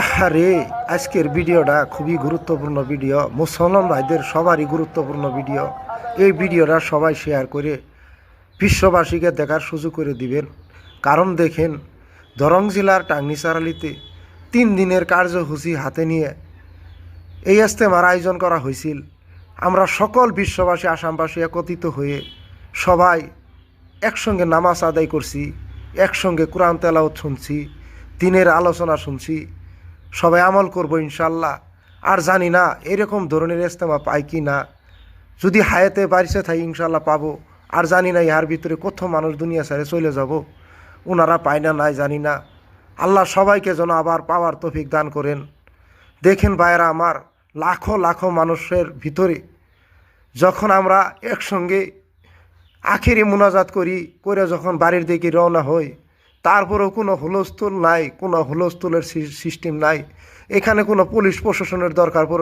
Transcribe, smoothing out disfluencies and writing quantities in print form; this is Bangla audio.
আহারে, আজকের ভিডিওটা খুবই গুরুত্বপূর্ণ ভিডিও, মুসলমান ভাইদের সবারই গুরুত্বপূর্ণ ভিডিও। এই ভিডিওটা সবাই শেয়ার করে বিশ্ববাসীকে দেখার সুযোগ করে দিবেন। কারণ দেখেন, দরং জেলার টাঙ্গিচারালিতে 3 দিনের কার্যসূচি হাতে নিয়ে এই ইজতেমার আয়োজন করা হয়েছিল। আমরা সকল বিশ্ববাসী আসামবাসী একত্রিত হয়ে সবাই একসঙ্গে নামাজ আদায় করছি, একসঙ্গে কোরআন তেলাওয়াত শুনছি, দিনের আলোচনা শুনছি। সবাই আমল করব ইনশাল্লাহ। আর জানি না এরকম ধরনের ইজতেমা পাই কি না। যদি হায়াতে বাড়িতে থাকি ইনশাল্লাহ পাবো। আর জানি না ইহার ভিতরে কত মানুষ দুনিয়া ছেড়ে চলে যাব, ওনারা পায় না নাই জানি না। আল্লাহ সবাইকে যেন আবার পাওয়ার তৌফিক দান করেন। দেখেন ভাইয়েরা আমার, লাখো লাখো মানুষের ভিতরে যখন আমরা একসঙ্গে আখেরি মোনাজাত করে যখন বাড়ির দিকে রওনা হই, তারপরেও কোনো হুলস্থুল নাই, কোনো হুলস্থুলের সিস্টেম নাই। এখানে কোনো পুলিশ প্রশাসনের দরকার পড়ে না।